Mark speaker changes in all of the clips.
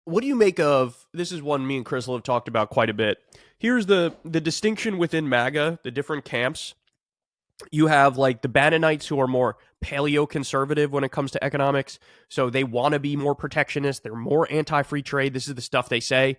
Speaker 1: what do you make of this? Is one me and Crystal have talked about quite a bit. Here's the distinction within MAGA, the different camps. You have like the Bannonites who are more paleo-conservative when it comes to economics. So they want to be more protectionist. They're more anti-free trade. This is the stuff they say.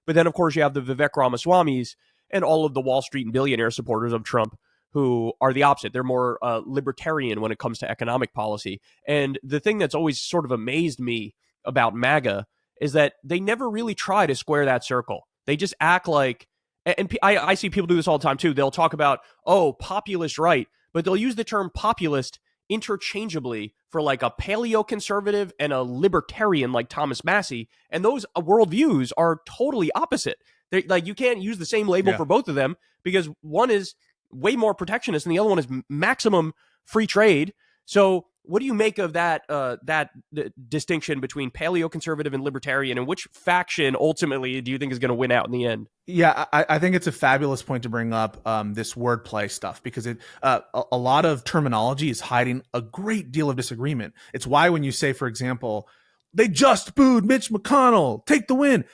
Speaker 1: But then, of course, you have the Vivek Ramaswamis and all of the Wall Street and billionaire supporters of Trump who are the opposite. They're more libertarian when it comes to economic policy. And the thing that's always sort of amazed me about MAGA is that they never really try to square that circle. They just act like, and I see people do this all the time too. They'll talk about, oh, populist right, but they'll use the term populist interchangeably for like a paleo-conservative and a libertarian like Thomas Massey. And those worldviews are totally opposite. They're, like, you can't use the same label for both of them because one is way more protectionist and the other one is maximum free trade. So what do you make of that distinction between paleo-conservative and libertarian, and which faction ultimately do you think is going to win out in the end?
Speaker 2: Yeah, I think it's a fabulous point to bring up this wordplay stuff, because a lot of terminology is hiding a great deal of disagreement. It's why when you say, for example, they just booed Mitch McConnell, take the win,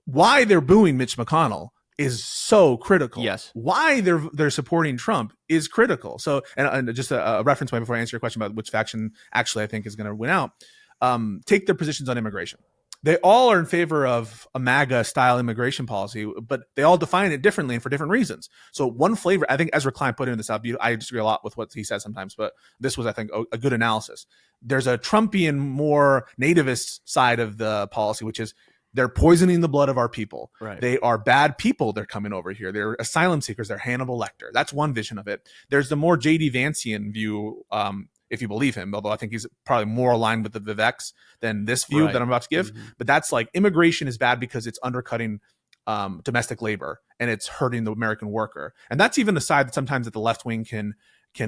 Speaker 2: why they're booing Mitch McConnell is so critical.
Speaker 1: Yes.
Speaker 2: Why they're supporting Trump is critical. So, and just a reference point before I answer your question about which faction actually I think is going to win out. Take their positions on immigration. They all are in favor of a MAGA style immigration policy, but they all define it differently and for different reasons. So one flavor, I think Ezra Klein put it in this out. I disagree a lot with what he says sometimes, but this was, I think, a good analysis. There's a Trumpian, more nativist side of the policy, which is they're poisoning the blood of our people.
Speaker 1: Right.
Speaker 2: They are bad people. They're coming over here. They're asylum seekers. They're Hannibal Lecter. That's one vision of it. There's the more J.D. Vancian view, if you believe him, although I think he's probably more aligned with the Viveks than this view that I'm about to give. Mm-hmm. But that's like, immigration is bad because it's undercutting domestic labor and it's hurting the American worker. And that's even the side that sometimes that the left wing can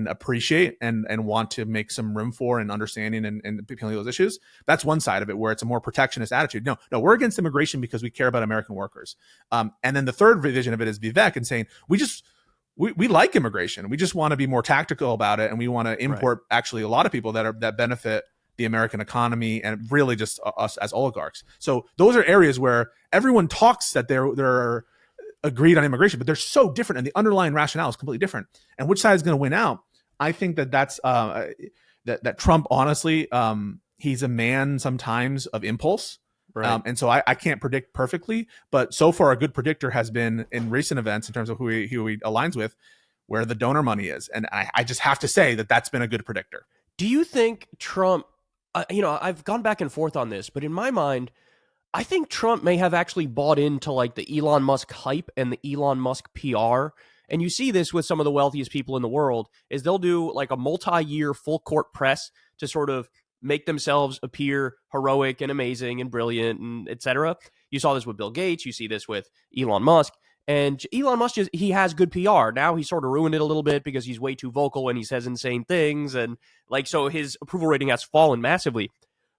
Speaker 2: appreciate and want to make some room for and understanding and appealing those issues. That's one side of it, where it's a more protectionist attitude. No, we're against immigration because we care about American workers. And then the third vision of it is Vivek and saying, we like immigration. We just want to be more tactical about it. And we want to import actually a lot of people that benefit the American economy and really just us as oligarchs. So those are areas where everyone talks that they're agreed on immigration, but they're so different and the underlying rationale is completely different. And which side is going to win out? I think that's that Trump, honestly, he's a man sometimes of impulse. Right. And so I can't predict perfectly, but so far a good predictor has been in recent events in terms of who he aligns with, where the donor money is. And I just have to say that that's been a good predictor.
Speaker 1: Do you think Trump, I've gone back and forth on this, but in my mind, I think Trump may have actually bought into like the Elon Musk hype and the Elon Musk PR. And you see this with some of the wealthiest people in the world, is they'll do like a multi-year full court press to sort of make themselves appear heroic and amazing and brilliant and etc. You saw this with Bill Gates. You see this with Elon Musk. And Elon Musk, he has good PR. Now he's sort of ruined it a little bit because he's way too vocal and he says insane things. And like, so his approval rating has fallen massively.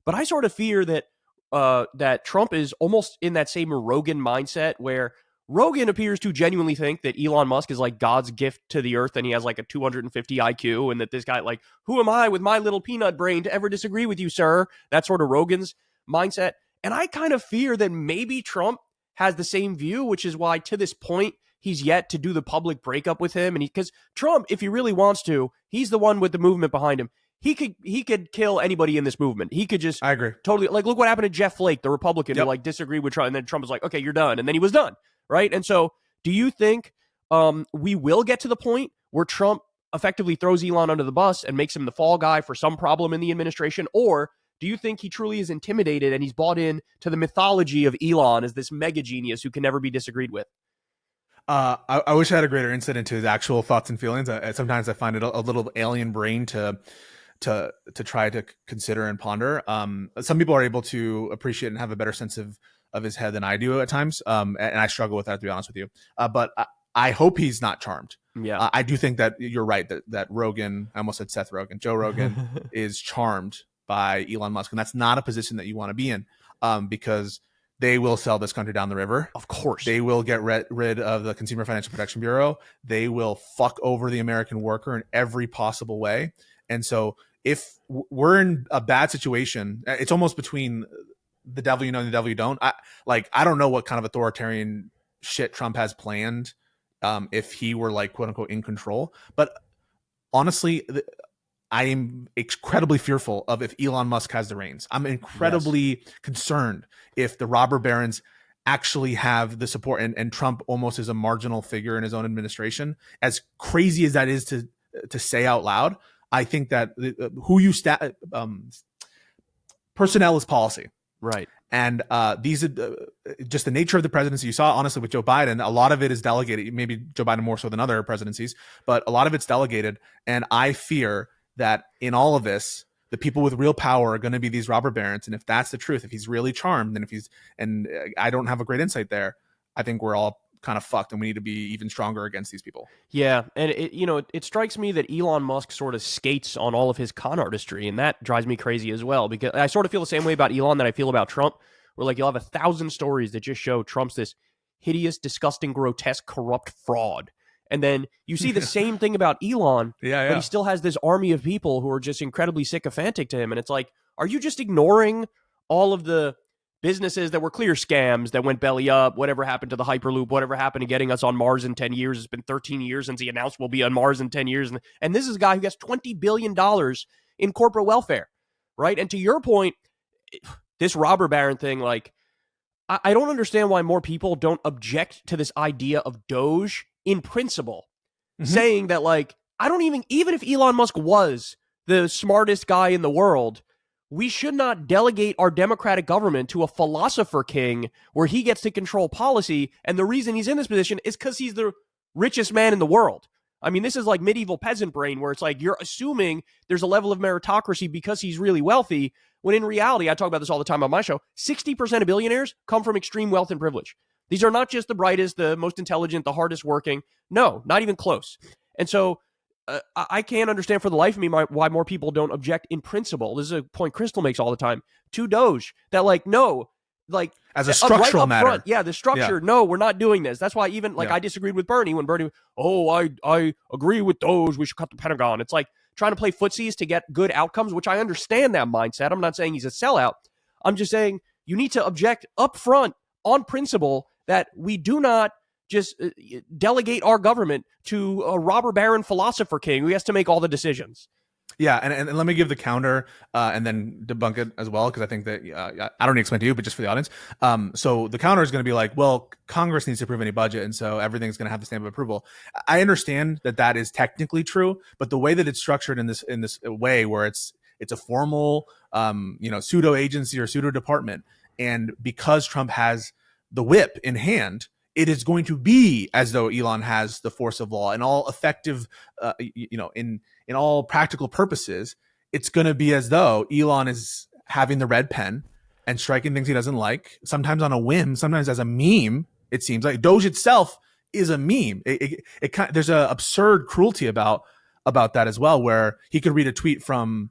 Speaker 1: But I sort of fear that that Trump is almost in that same Rogan mindset, where Rogan appears to genuinely think that Elon Musk is like God's gift to the earth and he has like a 250 IQ, and that this guy, like, who am I with my little peanut brain to ever disagree with you, sir? That's sort of Rogan's mindset. And I kind of fear that maybe Trump has the same view, which is why to this point he's yet to do the public breakup with him. And because Trump, if he really wants to, he's the one with the movement behind him. He could kill anybody in this movement. He could just,
Speaker 2: I agree,
Speaker 1: totally, like, look what happened to Jeff Flake, the Republican, who like disagreed with Trump, and then Trump was like, okay, you're done, and then he was done, right? And so, do you think we will get to the point where Trump effectively throws Elon under the bus and makes him the fall guy for some problem in the administration, or do you think he truly is intimidated and he's bought in to the mythology of Elon as this mega genius who can never be disagreed with?
Speaker 2: I wish I had a greater insight into his actual thoughts and feelings. Sometimes I find it a little alien brain to try to consider and ponder. Some people are able to appreciate and have a better sense of his head than I do at times. And I struggle with that, to be honest with you. But I hope he's not charmed.
Speaker 1: Yeah.
Speaker 2: I do think that you're right, that Rogan, I almost said Seth Rogen, Joe Rogan is charmed by Elon Musk. And that's not a position that you want to be in, because they will sell this country down the river.
Speaker 1: Of course.
Speaker 2: They will get rid of the Consumer Financial Protection Bureau. They will fuck over the American worker in every possible way. And so if we're in a bad situation, it's almost between the devil you know and the devil you don't. I don't know what kind of authoritarian shit Trump has planned if he were like quote unquote in control. But honestly, I am incredibly fearful of if Elon Musk has the reins. I'm incredibly concerned if the robber barons actually have the support, and Trump almost is a marginal figure in his own administration. As crazy as that is to say out loud, I think that personnel is policy.
Speaker 1: Right.
Speaker 2: And these are just the nature of the presidency. You saw, honestly, with Joe Biden, a lot of it is delegated, maybe Joe Biden more so than other presidencies, but a lot of it's delegated. And I fear that in all of this, the people with real power are going to be these robber barons. And if that's the truth, if he's really charmed, and I don't have a great insight there, I think we're all kind of fucked, and we need to be even stronger against these people.
Speaker 1: Yeah, and it strikes me that Elon Musk sort of skates on all of his con artistry, and that drives me crazy as well, because I sort of feel the same way about Elon that I feel about Trump, where like you'll have 1,000 stories that just show Trump's this hideous, disgusting, grotesque, corrupt fraud. And then you see the same thing about Elon, but he still has this army of people who are just incredibly sycophantic to him. And it's like, are you just ignoring all of the businesses that were clear scams that went belly up? Whatever happened to the Hyperloop? Whatever happened to getting us on Mars in 10 years? It's been 13 years since he announced we'll be on Mars in 10 years. And this is a guy who gets $20 billion in corporate welfare, right? And to your point, this robber baron thing, like, I don't understand why more people don't object to this idea of Doge in principle, saying that, like, I don't even if Elon Musk was the smartest guy in the world, we should not delegate our democratic government to a philosopher king where he gets to control policy. And the reason he's in this position is because he's the richest man in the world. I mean, this is like medieval peasant brain, where it's like you're assuming there's a level of meritocracy because he's really wealthy, when in reality, I talk about this all the time on my show, 60% of billionaires come from extreme wealth and privilege. These are not just the brightest, the most intelligent, the hardest working. No, not even close. And so I can't understand for the life of me why more people don't object in principle. This is a point Crystal makes all the time to Doge, that like, no, like
Speaker 2: as a structural
Speaker 1: right
Speaker 2: matter.
Speaker 1: Front, the structure. Yeah. No, we're not doing this. That's why even I disagreed with Bernie when Bernie, I agree with Doge. We should cut the Pentagon. It's like trying to play footsies to get good outcomes, which I understand that mindset. I'm not saying he's a sellout. I'm just saying you need to object up front on principle that we do not just delegate our government to a robber baron philosopher king who has to make all the decisions.
Speaker 2: Yeah, and let me give the counter and then debunk it as well, because I think that I don't need to explain to you, but just for the audience. So the counter is going to be like, well, Congress needs to approve any budget, and so everything's going to have the stamp of approval. I understand that is technically true, but the way that it's structured in this way, where it's a formal pseudo agency or pseudo department, and because Trump has the whip in hand, it is going to be as though Elon has the force of law and all effective, in all practical purposes. It's going to be as though Elon is having the red pen and striking things he doesn't like, sometimes on a whim, sometimes as a meme. It seems like Doge itself is a meme. There's an absurd cruelty about that as well, where he could read a tweet from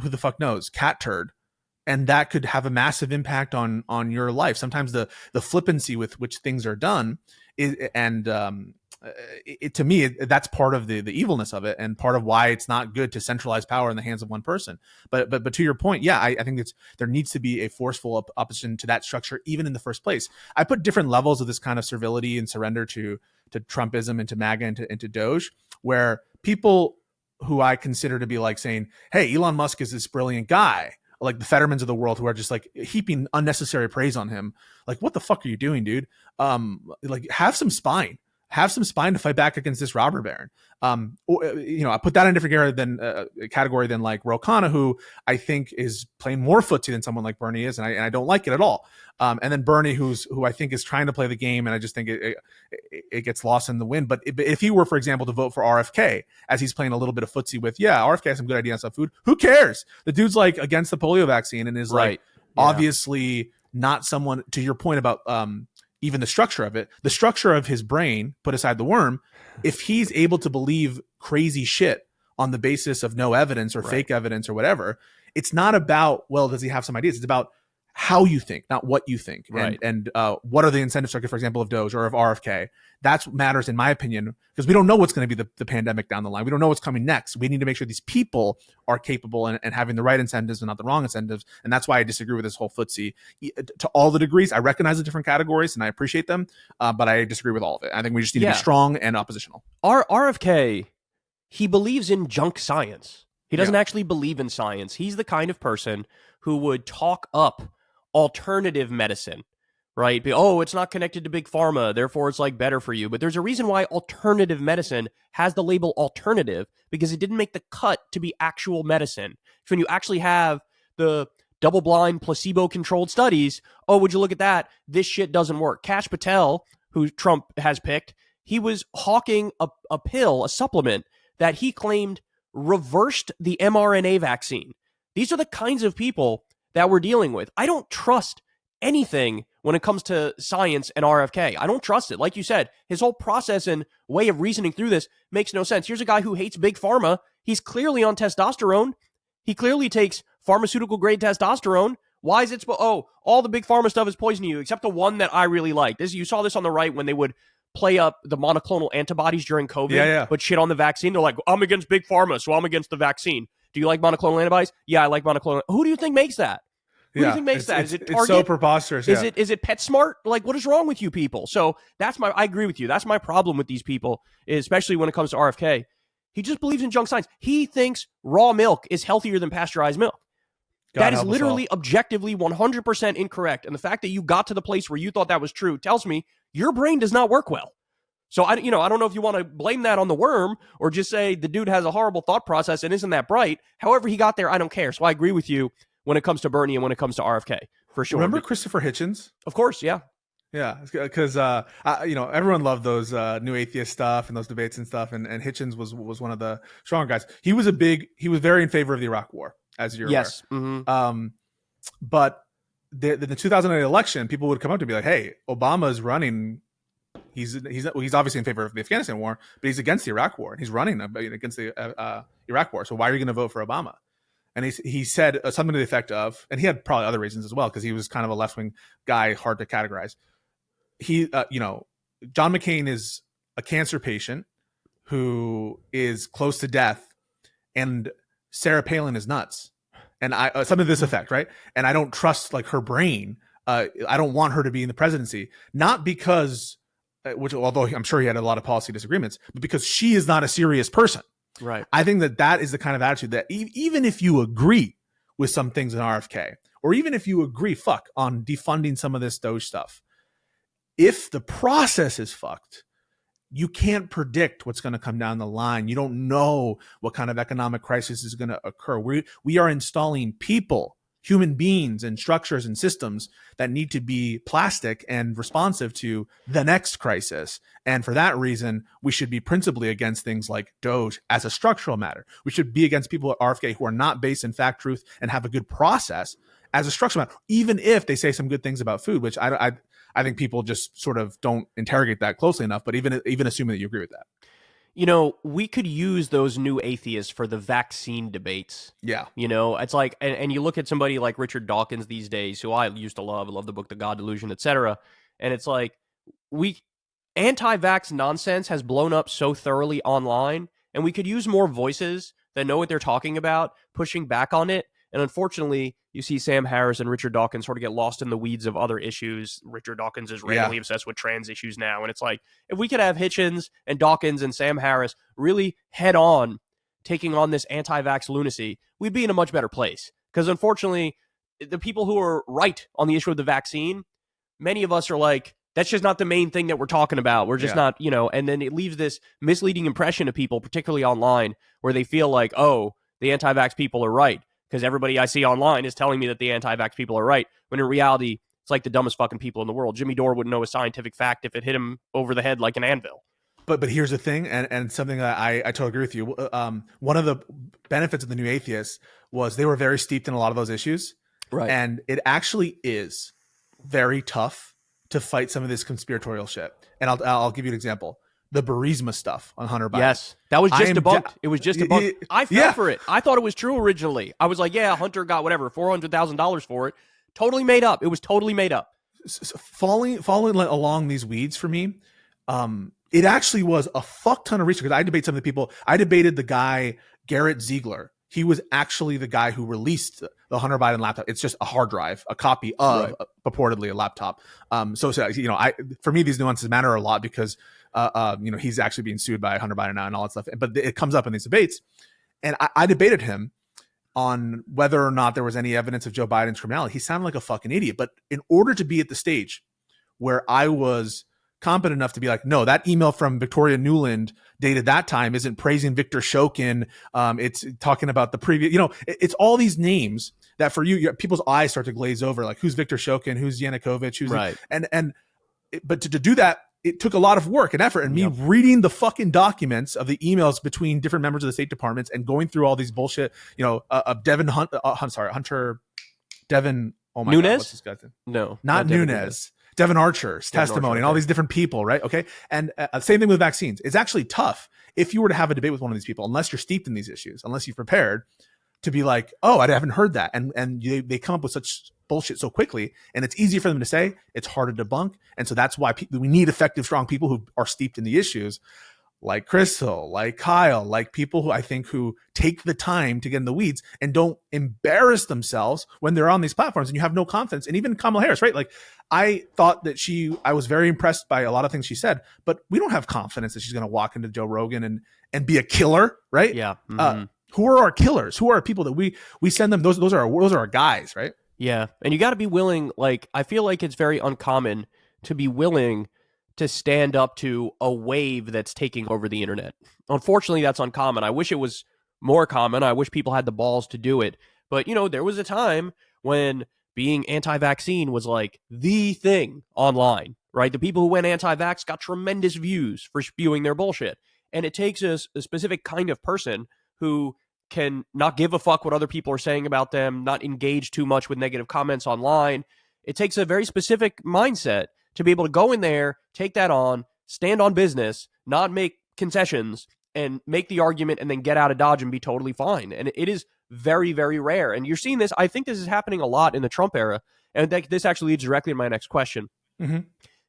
Speaker 2: who the fuck knows, cat turd, and that could have a massive impact on your life. Sometimes the flippancy with which things are done to me, that's part of the evilness of it, and part of why it's not good to centralize power in the hands of one person. But to your point, I think there needs to be a forceful opposition to that structure, even in the first place. I put different levels of this kind of servility and surrender to Trumpism and to MAGA and to Doge, where people who I consider to be like saying, hey, Elon Musk is this brilliant guy, like the Fettermans of the world, who are just like heaping unnecessary praise on him. Like, what the fuck are you doing, dude? Like, have some spine. Have some spine to fight back against this robber baron. I put that in a different category than like Ro Khanna, who I think is playing more footsie than someone like Bernie is, and I don't like it at all. And then Bernie, who I think is trying to play the game, and I just think it gets lost in the wind. But if he were, for example, to vote for RFK, as he's playing a little bit of footsie with, RFK has some good ideas on food. Who cares? The dude's like against the polio vaccine and is obviously not someone, to your point about even the structure of it, the structure of his brain, put aside the worm, if he's able to believe crazy shit on the basis of no evidence or fake evidence or whatever, it's not about, well, does he have some ideas? It's about how you think, not what you think.
Speaker 1: Right.
Speaker 2: And what are the incentive structure, for example, of Doge or of RFK? That's what matters, in my opinion, because we don't know what's going to be the pandemic down the line. We don't know what's coming next. We need to make sure these people are capable and having the right incentives and not the wrong incentives. And that's why I disagree with this whole footsie to all the degrees. I recognize the different categories and I appreciate them, but I disagree with all of it. I think we just need to be strong and oppositional.
Speaker 1: RFK, he believes in junk science. He doesn't actually believe in science. He's the kind of person who would talk up alternative medicine, right? It's not connected to big pharma, therefore it's like better for you. But there's a reason why alternative medicine has the label alternative, because it didn't make the cut to be actual medicine. When you actually have the double-blind, placebo-controlled studies, would you look at that? This shit doesn't work. Kash Patel, who Trump has picked, he was hawking a pill, a supplement, that he claimed reversed the mRNA vaccine. These are the kinds of people that we're dealing with. I don't trust anything when it comes to science and RFK. I don't trust it. Like you said, his whole process and way of reasoning through this makes no sense. Here's a guy who hates big pharma. He's clearly on testosterone. He clearly takes pharmaceutical grade testosterone. Why is it, all the big pharma stuff is poisoning you, except the one that I really like. You saw this on the right when they would play up the monoclonal antibodies during COVID, but shit on the vaccine. They're like, I'm against big pharma, so I'm against the vaccine. Do you like monoclonal antibodies? Yeah, I like monoclonal. Who do you think makes that? Who do you think makes that? Is it Target?
Speaker 2: It's so preposterous.
Speaker 1: Is it PetSmart? Like, what is wrong with you people? So I agree with you. That's my problem with these people, especially when it comes to RFK. He just believes in junk science. He thinks raw milk is healthier than pasteurized milk. That is literally objectively 100% incorrect. And the fact that you got to the place where you thought that was true tells me your brain does not work well. So I don't know if you want to blame that on the worm or just say the dude has a horrible thought process and isn't that bright. However he got there, I don't care. So I agree with you when it comes to Bernie and when it comes to RFK, for sure.
Speaker 2: Remember Christopher Hitchens?
Speaker 1: Of course, yeah.
Speaker 2: Yeah, because everyone loved those new atheist stuff and those debates and stuff, and Hitchens was one of the stronger guys. He was very in favor of the Iraq War, as you're aware. Mm-hmm. But the 2008 election, people would come up to be like, "Hey, Obama's running. He's obviously in favor of the Afghanistan war, but he's against the Iraq war, and he's running against the Iraq war. So why are you going to vote for Obama?" And he said something to the effect of, and he had probably other reasons as well, because he was kind of a left-wing guy, hard to categorize. John McCain is a cancer patient who is close to death, and Sarah Palin is nuts, and something to this effect, right? And I don't trust her brain. I don't want her to be in the presidency, not because, although I'm sure he had a lot of policy disagreements, but because she is not a serious person.
Speaker 1: Right.
Speaker 2: I think that is the kind of attitude that even if you agree with some things in RFK, or even if you agree, on defunding some of this Doge stuff, if the process is fucked, you can't predict what's going to come down the line. You don't know what kind of economic crisis is going to occur. We are installing people, human beings and structures and systems that need to be plastic and responsive to the next crisis. And for that reason, we should be principally against things like Doge as a structural matter. We should be against people at RFK who are not based in fact, truth, and have a good process as a structural matter, even if they say some good things about food, which I think people just sort of don't interrogate that closely enough, but even assuming that you agree with that.
Speaker 1: We could use those new atheists for the vaccine debates.
Speaker 2: Yeah.
Speaker 1: It's like, and you look at somebody like Richard Dawkins these days, who I used to love. I love the book, The God Delusion, etc. And it's like, anti-vax nonsense has blown up so thoroughly online, and we could use more voices that know what they're talking about, pushing back on it. And unfortunately, you see Sam Harris and Richard Dawkins sort of get lost in the weeds of other issues. Richard Dawkins is randomly obsessed with trans issues now. And it's like, if we could have Hitchens and Dawkins and Sam Harris really head on taking on this anti-vax lunacy, we'd be in a much better place. Because unfortunately, the people who are right on the issue of the vaccine, many of us are like, that's just not the main thing that we're talking about. We're just not, and then it leaves this misleading impression to people, particularly online, where they feel like, the anti-vax people are right, because everybody I see online is telling me that the anti-vax people are right, when in reality, it's like the dumbest fucking people in the world. Jimmy Dore wouldn't know a scientific fact if it hit him over the head like an anvil.
Speaker 2: But here's the thing, and something that I totally agree with you. One of the benefits of the new atheists was they were very steeped in a lot of those issues.
Speaker 1: Right.
Speaker 2: And it actually is very tough to fight some of this conspiratorial shit. And I'll give you an example. The Burisma stuff on Hunter Biden.
Speaker 1: Yes, that was just debunked. It was just debunked. I fell for it. I thought it was true originally. I was like, yeah, Hunter got whatever, $400,000 for it. Totally made up. It was totally made up.
Speaker 2: Falling along these weeds for me, it actually was a fuck ton of research. Because I debate some of the people. I debated the guy Garrett Ziegler. He was actually the guy who released the Hunter Biden laptop. It's just a hard drive, a copy of purportedly a laptop. So for me, these nuances matter a lot because he's actually being sued by Hunter Biden now and all that stuff. But it comes up in these debates, and I debated him on whether or not there was any evidence of Joe Biden's criminality. He sounded like a fucking idiot. But in order to be at the stage where I was competent enough to be like, no, that email from Victoria Nuland dated that time isn't praising Victor Shokin. It's talking about the previous, it's all these names that for you, people's eyes start to glaze over. Like, who's Victor Shokin? Who's Yanukovych? Who's
Speaker 1: right.
Speaker 2: But to do that, it took a lot of work and effort, and me reading the fucking documents of the emails between different members of the State Departments and going through all these bullshit, of Hunter Devin. Oh my
Speaker 1: Nunes?
Speaker 2: God, what's this guy's name?
Speaker 1: No,
Speaker 2: not Nunes. Devin Archer's testimony and all these different people, right? Okay. And same thing with vaccines. It's actually tough if you were to have a debate with one of these people, unless you're steeped in these issues, unless you've prepared to be like, oh, I haven't heard that. And they come up with such bullshit so quickly, and it's easy for them to say, it's hard to debunk. And so that's why we need effective, strong people who are steeped in the issues, like Crystal, like Kyle, like people who take the time to get in the weeds and don't embarrass themselves when they're on these platforms and you have no confidence. And even Kamala Harris, right? Like, I thought that I was very impressed by a lot of things she said, but we don't have confidence that she's going to walk into Joe Rogan and be a killer, right?
Speaker 1: Yeah. Mm-hmm.
Speaker 2: Who are our killers? Who are our people that we send them? Those are our guys, right?
Speaker 1: Yeah. And you got to be willing, like, I feel like it's very uncommon to be willing to stand up to a wave that's taking over the internet. Unfortunately, that's uncommon. I wish it was more common. I wish people had the balls to do it. But, there was a time when being anti-vaccine was like the thing online, right? The people who went anti-vax got tremendous views for spewing their bullshit. And it takes a specific kind of person who can not give a fuck what other people are saying about them, not engage too much with negative comments online. It takes a very specific mindset to be able to go in there, take that on, stand on business, not make concessions, and make the argument and then get out of Dodge and be totally fine. And it is very, very rare. And you're seeing this. I think this is happening a lot in the Trump era. And this actually leads directly to my next question. Mm-hmm.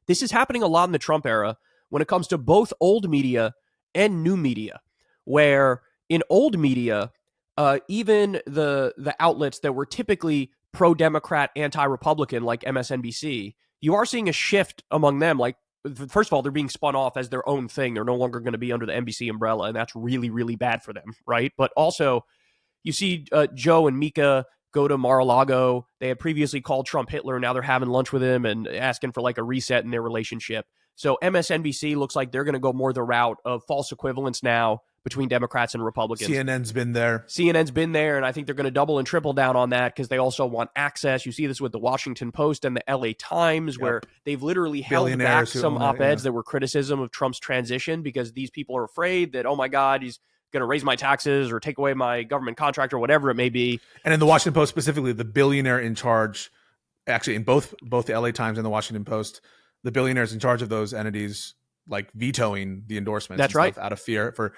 Speaker 1: This is happening a lot in the Trump era when it comes to both old media and new media, where in old media, even the outlets that were typically pro-Democrat, anti-Republican, like MSNBC, you are seeing a shift among them. Like, first of all, they're being spun off as their own thing. They're no longer going to be under the NBC umbrella, and that's really, really bad for them, right? But also, you see Joe and Mika go to Mar-a-Lago. They had previously called Trump Hitler. Now they're having lunch with him and asking for like a reset in their relationship. So MSNBC looks like they're going to go more the route of false equivalence now between Democrats and Republicans.
Speaker 2: CNN's been there.
Speaker 1: And I think they're going to double and triple down on that because they also want access. You see this with the Washington Post and the LA Times, where they've literally held back some op-eds that were criticism of Trump's transition because these people are afraid that, oh my God, he's going to raise my taxes or take away my government contract or whatever it may be.
Speaker 2: And in the Washington Post specifically, the billionaire in charge, actually in both the LA Times and the Washington Post, the billionaires in charge of those entities like vetoing the endorsements.
Speaker 1: That's right.
Speaker 2: Out of fear for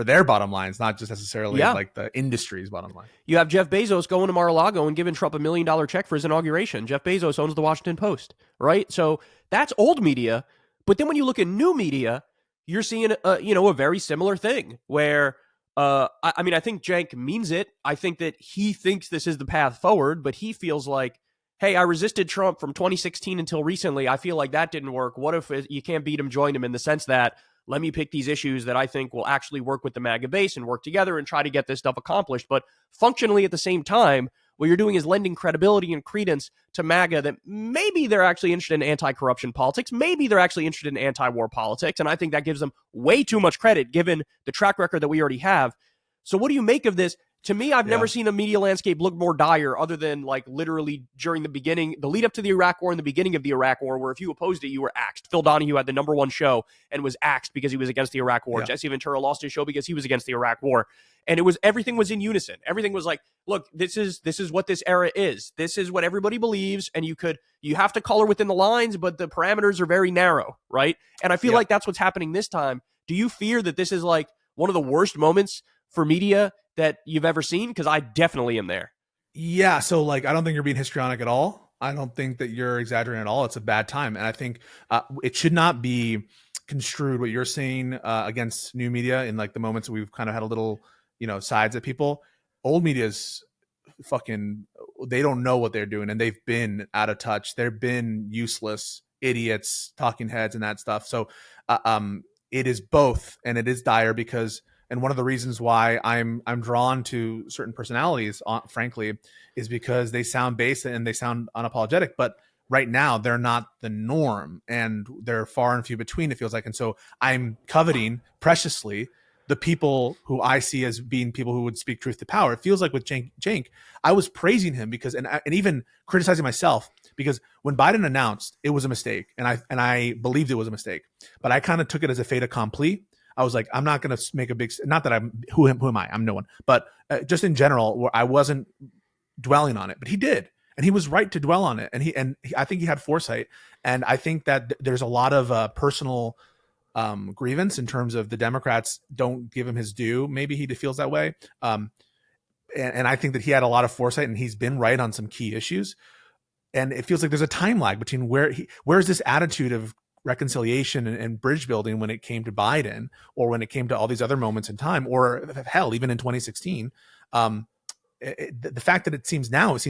Speaker 2: their bottom lines, not just necessarily like the industry's bottom line.
Speaker 1: You have Jeff Bezos going to Mar-a-Lago and giving Trump $1 million check for his inauguration. Jeff Bezos owns the Washington Post, right? So that's old media. But then when you look at new media, you're seeing a very similar thing where I think Cenk means it. I think that he thinks this is the path forward, but he feels like, hey, I resisted Trump from 2016 until recently. I feel like that didn't work. What if you can't beat him, join him, in the sense that let me pick these issues that I think will actually work with the MAGA base and work together and try to get this stuff accomplished. But functionally at the same time, what you're doing is lending credibility and credence to MAGA that maybe they're actually interested in anti-corruption politics. Maybe they're actually interested in anti-war politics. And I think that gives them way too much credit given the track record that we already have. So what do you make of this? To me, I've never seen a media landscape look more dire other than like literally during the lead up to the Iraq War and the beginning of the Iraq War, where if you opposed it, you were axed. Phil Donahue had the #1 show and was axed because he was against the Iraq War. Yeah. Jesse Ventura lost his show because he was against the Iraq War. And everything was in unison. Everything was like, look, this is what this era is. This is what everybody believes. And you have to color within the lines, but the parameters are very narrow, right? And I feel like that's what's happening this time. Do you fear that this is like one of the worst moments for media that you've ever seen? Because I definitely am there.
Speaker 2: Yeah, so like I don't think you're being histrionic at all. I don't think that you're exaggerating at all. It's a bad time, and I think it should not be construed what you're saying against new media in like the moments we've kind of had a little, sides at people. Old media's fucking, they don't know what they're doing, and they've been out of touch. They've been useless idiots, talking heads, and that stuff. So it is both, and it is dire because, and one of the reasons why I'm drawn to certain personalities, frankly, is because they sound base and they sound unapologetic, but right now they're not the norm, and they're far and few between, it feels like. And so I'm coveting preciously the people who I see as being people who would speak truth to power. It feels like with Cenk, I was praising him because, and even criticizing myself, because when Biden announced, it was a mistake, and I believed it was a mistake, but I kind of took it as a fait accompli. I was like, I'm not going to make a big, not that who am I? I'm no one, but just in general, where I wasn't dwelling on it, but he did. And he was right to dwell on it. And I think he had foresight. And I think that there's a lot of personal grievance in terms of the Democrats don't give him his due. Maybe he feels that way. And I think that he had a lot of foresight, and he's been right on some key issues. And it feels like there's a time lag between where's this attitude of reconciliation and bridge building when it came to Biden, or when it came to all these other moments in time, or hell, even in 2016. The fact that it seems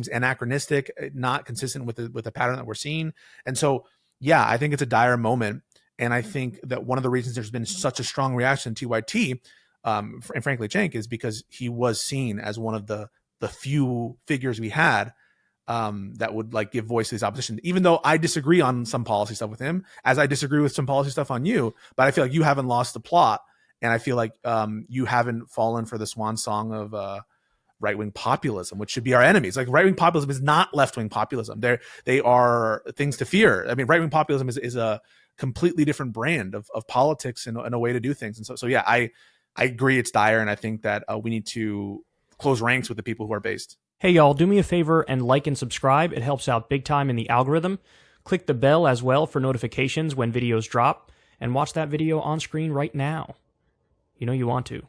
Speaker 2: anachronistic, not consistent with the pattern that we're seeing. And so, yeah, I think it's a dire moment. And I think that one of the reasons there's been such a strong reaction to TYT, and frankly Cenk, is because he was seen as one of the few figures we had that would like give voice to this opposition, even though I disagree on some policy stuff with him, as I disagree with some policy stuff on you. But I feel like you haven't lost the plot, and I feel like you haven't fallen for the swan song of right-wing populism, which should be our enemies. Like, right-wing populism is not left-wing populism. They are things to fear. I mean, right-wing populism is a completely different brand of politics and a way to do things. And so yeah, I agree it's dire, and I think that we need to close ranks with the people who are based.
Speaker 3: Hey y'all, do me a favor and like and subscribe. It helps out big time in the algorithm. Click the bell as well for notifications when videos drop, and watch that video on screen right now. You know you want to.